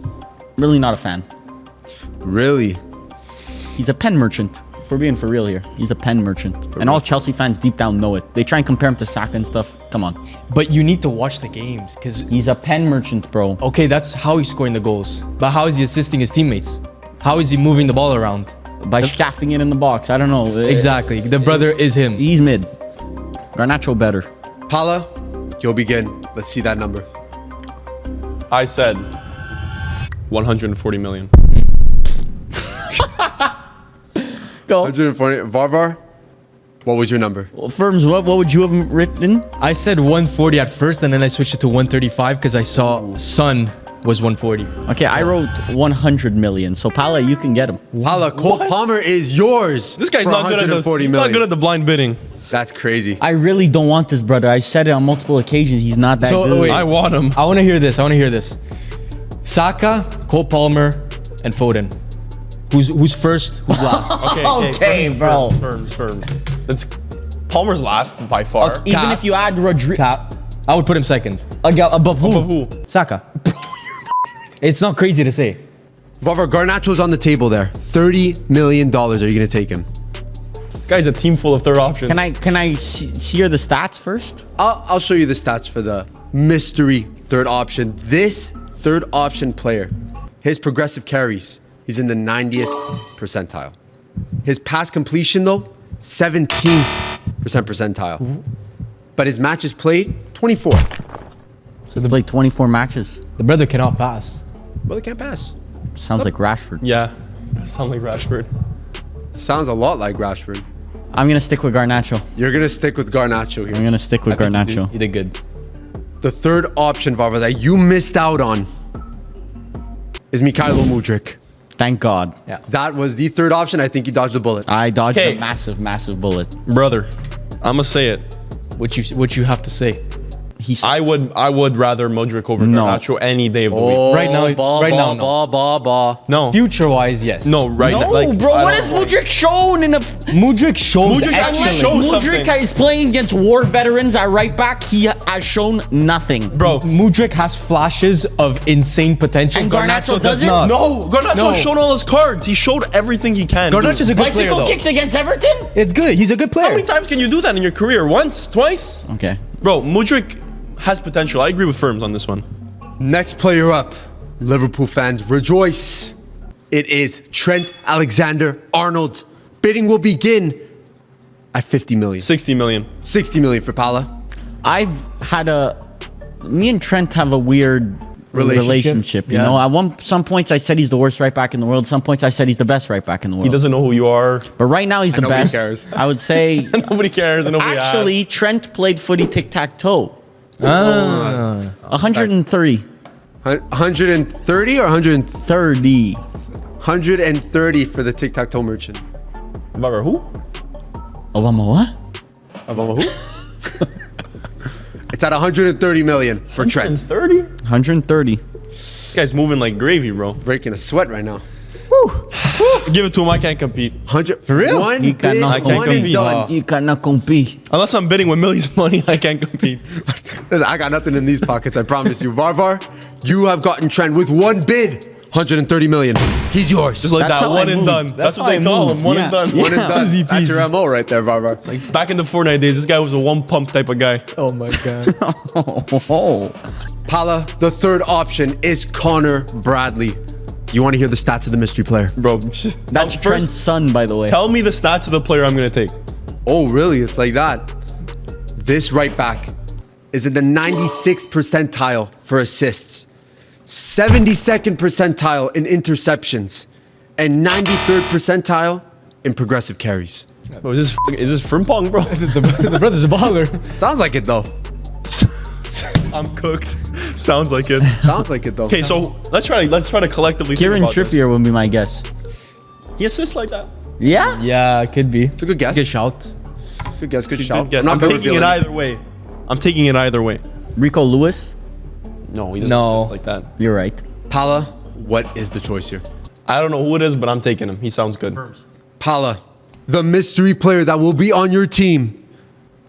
Really not a fan. Really? He's a pen merchant. If we're being for real here, he's a pen merchant, and all Chelsea fans deep down know it. They try and compare him to Saka and stuff. Come on, But you need to watch the games because, he's a pen merchant, bro. okay, that's how he's scoring the goals. But how is he assisting his teammates? How is he moving the ball around? By staffing it in the box. I don't know. Exactly. The brother is him. He's mid. Garnacho better. Pala, you'll begin. Let's see that number. I said 140 million. Go. 140. Varvar, what was your number? Firms, what would you have written? I said 140 at first, and then I switched it to 135 because I saw Son was 140. Okay, I wrote 100 million. So Pala, you can get him. Pala, Cole Palmer is yours. This guy's for not good at this. 140 He's not million. good at the blind bidding. That's crazy. I really don't want this brother. I said it on multiple occasions. He's not that So, good. wait. I want him. I want to hear this. Saka, Cole Palmer, and Foden. Who's first? Who's last? Okay, bro. Firms. That's Palmer's last by far. Even Cap. if you add Rodrigo Cap. I would put him second. above who? Above who? Saka. It's not crazy to say. Varvar, Garnacho's on the table there. $30 million. Are you going to take him? Guy's a team full of third options. Can I hear the stats first? I'll show you the stats for the mystery third option. This third option player, his progressive carries, he's in the 90th percentile. His pass completion, though, 17th percentile. But his matches played, 24. So they played 24 matches. The brother cannot pass. Brother can't pass. Sounds like Rashford. Yeah, that sounds like Rashford. Sounds a lot like Rashford. I'm gonna stick with Garnacho. You're going to stick with Garnacho I'm here. gonna stick with Garnacho. You did good. The third option, Varvar, that you missed out on is Mikhailo Mudryk. Thank God. Yeah. That was the third option. I think he dodged the bullet. I dodged Okay. a massive bullet. Brother, I'ma say it. What you have to say? He's I would rather Modric over No. Garnacho any day of the Oh, week. Right now- no. No, Future-wise, yes. no, right now. no, Like, bro. I What don't- has Mudryk shown in a? Mudryk shows Mudryk actually Unless shows Mudryk something. is playing against war veterans at right back, he has shown nothing. Bro, Mudryk has flashes of insane potential. And Garnacho does doesn't? not. no, Garnacho No. showed all his cards. He showed everything he can. Garnacho's do. a good player, Bicycle though. kicks against Everton. It's good. He's a good How player. many times can you do that in your career? Once, twice? Okay. Bro, Mudryk has potential. I agree with Firms on this one. Next player up, Liverpool fans, rejoice. It is Trent Alexander-Arnold. Bidding will begin at 50 million. 60 million. 60 million for Pala. I've had me and Trent have a weird relationship. You Yeah. know, at some points I said he's the worst right back in the world. Some points I said he's the best right back in the world. He doesn't know who you are. But right now he's the nobody best. cares. I would say. Nobody cares. And nobody Actually, Trent played footy tic tac toe. Ah. 130. 130 or 130? 30. 130 for the tic-tac-toe merchant. asks. Remember who? Obama what? Obama who? It's at 130 million for Trent. 30? 130. This guy's moving like gravy, bro. Breaking a sweat right now. Give it to him. I can't compete. 100 For real? One He bid, cannot one and compete. done. You cannot compete. Unless I'm bidding with Millie's money, I can't compete. Listen, I got nothing in these pockets, I promise you. Varvar, you have gotten Trent with one bid. 130 million. He's yours. Just like That's that, how one I and move. done. That's That's what how they I call move. him. One Yeah. and done. Yeah. One and done. Easy That's your peasy. MO right there, Varvar. Like back in the Fortnite days, this guy was a one pump type of guy. Oh my god. Oh. Pala, the third option is Connor Bradley. You want to hear the stats of the mystery player? Bro, just That's first, Trent's son, by the way. tell me the stats of the player I'm gonna take. Oh, really? It's like that. This right back is in the 96th percentile for assists, 72nd percentile in interceptions, and 93rd percentile in progressive carries. Bro, is this Frimpong, bro? the brother's a baller. Sounds like it though. I'm cooked. Sounds like it. Sounds like it though. Okay, so let's try to collectively Kieran think about Trippier would be my guess. this. He assists like that. Yeah? Yeah, could be. It's a good guess. Good shout. Good guess. Good shout. Good guess. I'm I'm not gonna taking it reveal either way. I'm taking it either way. Rico Lewis? No, he doesn't No. assist like that. You're right. Pala, what is the choice here? I don't know who it is, but I'm taking him. He sounds good. Pala, the mystery player that will be on your team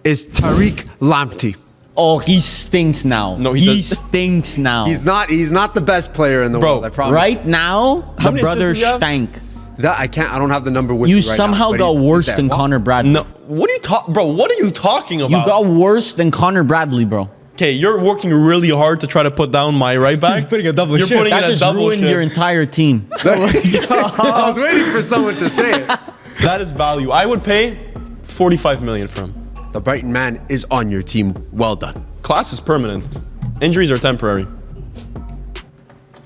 is Tariq Lamptey. Oh, he stinks now. No, he does- stinks now. He's not the best player in the Bro, world, I promise. Right now, How the many brother assists does he have? stank. That I don't have the number with You me right somehow now, but got he's worse there. than What? Connor Bradley. No, what are you talking, bro? What are you talking about? You got worse than Connor Bradley, bro. Okay, you're working really hard to try to put down my right back. He's putting a double You're shift. putting That in a just double ruined shift. your entire team. I was waiting for someone to say it. That is value. I would pay 45 million for him. The Brighton man is on your team. Well done. Class is permanent. Injuries are temporary.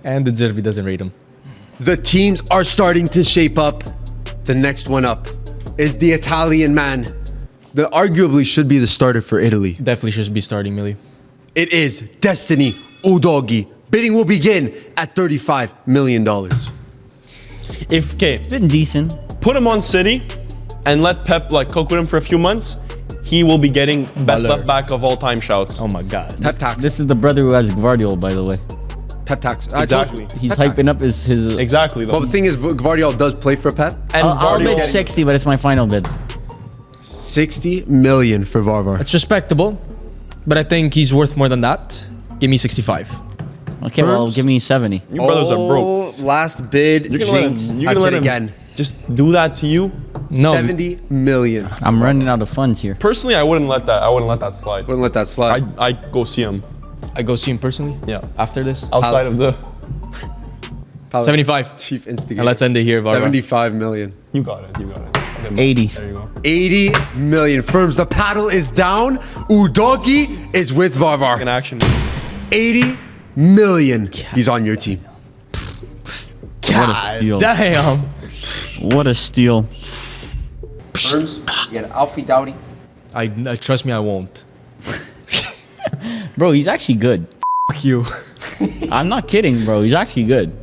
And the Zerbi doesn't rate him. The teams are starting to shape up. The next one up is the Italian man that arguably should be the starter for Italy. Definitely should be starting Millie. It is Destiny Udogi. Bidding will begin at $35 million. Okay, Been decent. put him on City and let Pep like cook with him for a few months. He will be getting best Baller. left back of all time shouts. Oh my god. Pep tax. This is the brother who has Gvardiol, by the way. Pep tax. I told you. Exactly. He's Pep hyping tax. up his Exactly. Well, Though. the thing is, Gvardiol does play for Pep. And I'll bid Vardy- 60, but it's my final bid. 60 million for Varvar. It's respectable, but I think he's worth more than that. Give me 65. Okay, well, give me 70. Your brothers are broke. Last bid. You're gonna let him. Jinx. You're I gonna let said him again. just do that to you. No. 70 million. I'm running out of funds here. Personally, I wouldn't let that slide. Wouldn't let that slide. I go see him. I go see him personally. Yeah. After this. Outside of the. Pala, 75. Chief instigator. And let's end it here, Varvar. 75 million. You got it. You got it. 80. There you go. 80 million. Firms, the paddle is down. Udogi is with In Varvar. action. 80 million. He's on your team. What a steal. Damn. What a steal. Firms, you got Alfie Dowdy. I trust me, I won't. Bro, he's actually good. Fuck you. I'm not kidding, bro. He's actually good.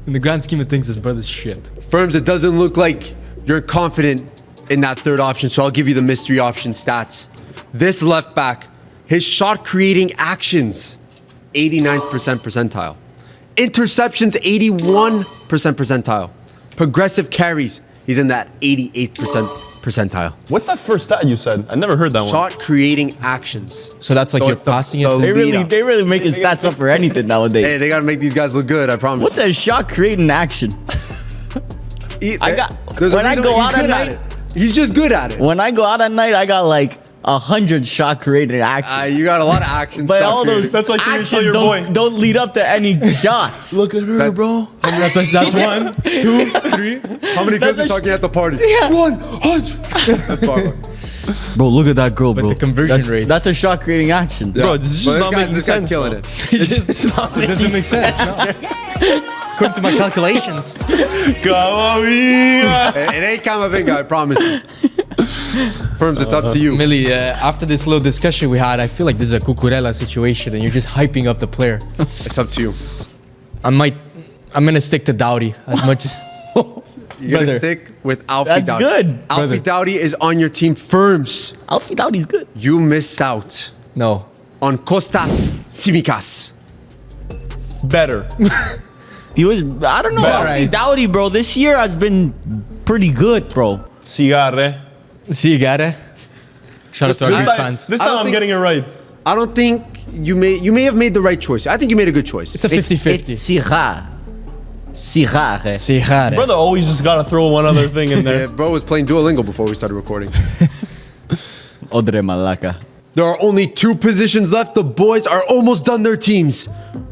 In the grand scheme of things, his brother's shit. Firms, it doesn't look like you're confident in that third option, so I'll give you the mystery option stats. This left back, his shot creating actions, 89th percentile. Interceptions, 81% percentile. Progressive carries, he's in that 88th percentile. What's that first stat you said? I never heard that one. Shot creating actions. So that's like So you're it's the- passing the it. lead- They really making stats up for anything nowadays. Hey, they gotta make these guys look good, I promise. What's a shot creating action? I got- There's a when I reason go why out he's at good night- it. He's just good at it. When I go out at night, I got like 100 shot creating actions. You got a lot of actions. But shot all creating. those That's like when you show actions your boy. don't lead up to any shots. Look at her, bro. That's 1, 2, 3. How many girls That's are a talking at the party? Yeah. 100. That's far. Bro, look at that girl, bro. the conversion rate. That's a shot creating action. Bro, this is just not making this guy's sense. killing bro. it. It's just not It doesn't make sense. According to my calculations. Camavinga. It ain't Camavinga, I promise you. Firms, it's up to you. Millie, after this little discussion we had, I feel like this is a Cucurella situation and you're just hyping up the player. It's up to you. I'm gonna stick to Dowdy as much as You're gonna Brother. stick with Alfie That's Dowdy. good, Alfie brother. Dowdy is on your team. Firms, Alfie Dowdy's good. you missed out No. on Kostas Simikas. Better. He was, I don't know. Better. Alfie Dowdy, bro. This year has been pretty good, bro. Cigarre. See, you got it. Shout out to our This Greek time, fans. this I time don't I'm think- getting it right. I don't think you may have made the right choice. I think you made a good choice. It's a 50-50. It's Cigar. Cigar. See, got it. Brother always just gotta throw one other thing in Yeah, there. bro was playing Duolingo before we started recording. Odre Malaka. There are only 2 positions left. The boys are almost done their teams.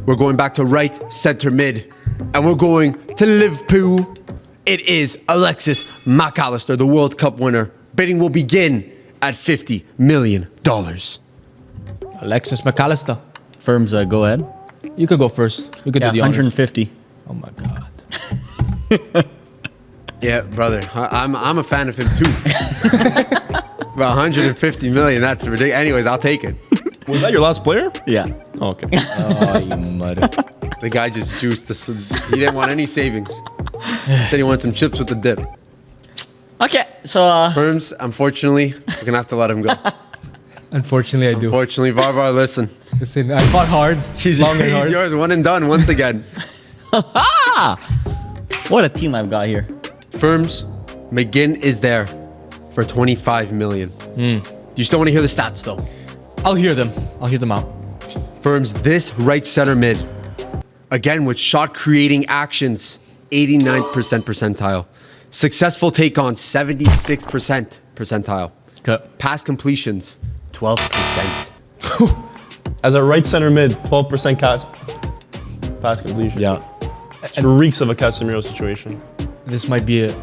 We're going back to right center mid. And we're going to Liverpool. It is Alexis McAllister, the World Cup winner. Bidding will begin at $50 million. Alexis McAllister. Firms, go ahead. You could go first. You could Yeah, do the honors. 150. Oh my god. Yeah, brother. I'm a fan of him too. About 150 million. That's ridiculous. Anyways, I'll take it. Was that your last player? Yeah. Oh, okay. Oh, you mud. The guy just juiced this. He didn't want any savings. Said he wanted some chips with the dip. Okay, so Firms, unfortunately, we're gonna have to let him go. Unfortunately, I do. Unfortunately, Varvar, listen. Listen, I fought hard. He's, long and he's hard. yours, one and done once again. what a team I've got here. Firms, McGinn is there for 25 million. You still want to hear the stats though? I'll hear them. I'll hear them out. Firms, this right center mid, again with shot creating actions, 89% percentile. Successful take on, 76% percentile. Cut. Pass completions, 12%. As a right center mid, 12% pass completion. Yeah. It reeks of a Casemiro situation. This might be a.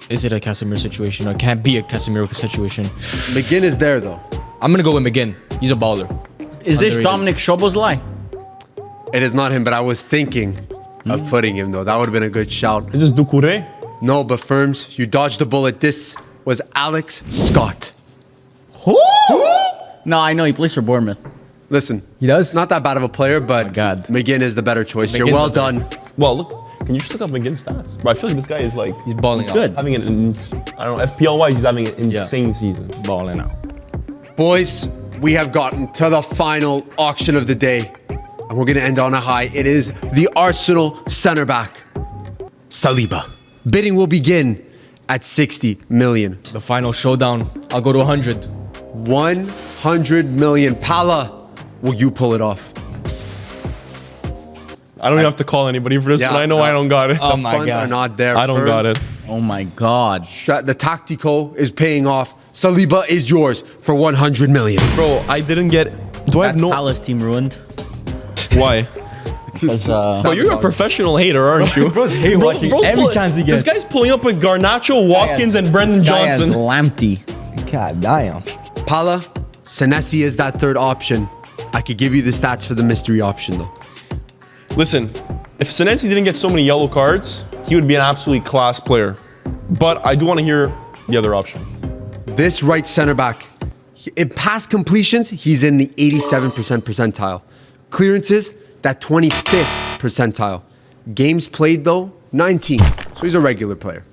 Is it a Casemiro situation? No, it can't be a Casemiro situation. McGinn is there though. I'm gonna go with McGinn. He's a baller. Is this Underrated. Dominic Szoboszlai? It is not him, but I was thinking of putting him though. That would have been a good shout. Is this Doucouré? No, but Firms, you dodged a bullet. This was Alex Scott. No, I know he plays for Bournemouth. Listen, He does? not that bad of a player, but my God. McGinn is the better choice here. McGinn's Well up there. done. Well, look. Can you just look up McGinn's stats? Bro, I feel like this guy is like He's balling He's out. good. having I don't know, FPL wise, he's having an insane season. Balling out. Boys, we have gotten to the final auction of the day, and we're going to end on a high. It is the Arsenal center back, Saliba. Bidding will begin at 60 million. The final showdown. I'll go to 100. 100 million. Pala, will you pull it off? I don't even have to call anybody for this, Yeah, but I know no. I don't got it. Oh my Funds God. are not there. I don't got it. Oh my God. The Tactico is paying off. Saliba is yours for 100 million. Bro, I didn't get. Do I have That's no? Palace team ruined. Why? Because Bro, you're a professional hater, aren't you? Bro's hate watching every chance he gets. This guy's pulling up with Garnacho, Watkins, and Brendan Johnson. Lamptey. God damn. Pala, Senesi is that third option. I could give you the stats for the mystery option though. Listen, if Senesi didn't get so many yellow cards, he would be an absolutely class player. But I do want to hear the other option. This right center back, in pass completions, he's in the 87% percentile. Clearances, that 25th percentile. Games played though, 19. So he's a regular player.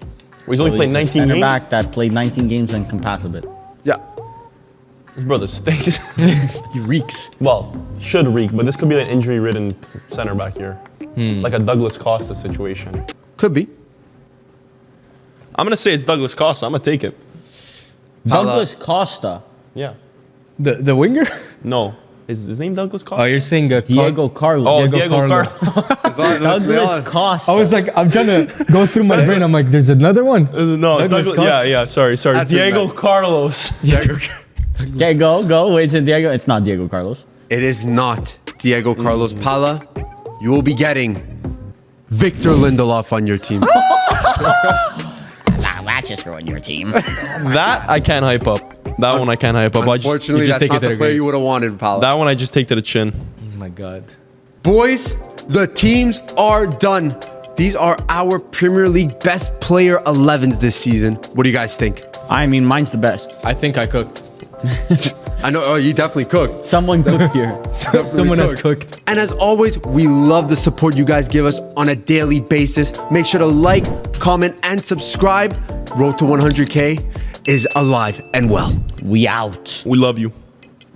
Well, he's only played 19 center games. back that played 19 games and can pass a bit. Yeah. This brother stinks. He reeks. Well, should reek, but this could be an injury-ridden center back here. Like a Douglas Costa situation. Could be. I'm going to say it's Douglas Costa. I'm going to take it. Pala. Douglas Costa. Yeah. The winger? No. Is his name Douglas Costa? Oh, you're saying Diego Carlos. Oh, Diego Diego Carlos. Carlos. Douglas Costa. I was like, I'm trying to go through my brain. I'm like, there's another one. No, Douglas Douglas. Costa? Yeah, sorry. That's Diego his name. Carlos. Okay, go. Wait, is it Diego? It's not Diego Carlos. It is not Diego Carlos. Pala, you will be getting Victor Lindelof on your team. That's just ruined your team. That I can't hype up. That one I can't hype up. Unfortunately, you just that's take it not to the the player grave. you would have wanted, Pala. That one I just take to the chin. Oh my God. Boys, the teams are done. These are our Premier League best player 11s this season. What do you guys think? I mean, mine's the best. I think I cooked. I know, oh, you definitely cooked. Someone cooked here. Someone has cooked. And as always, we love the support you guys give us on a daily basis. Make sure to like, comment, and subscribe. Road to 100K is alive and well. We out. We love you.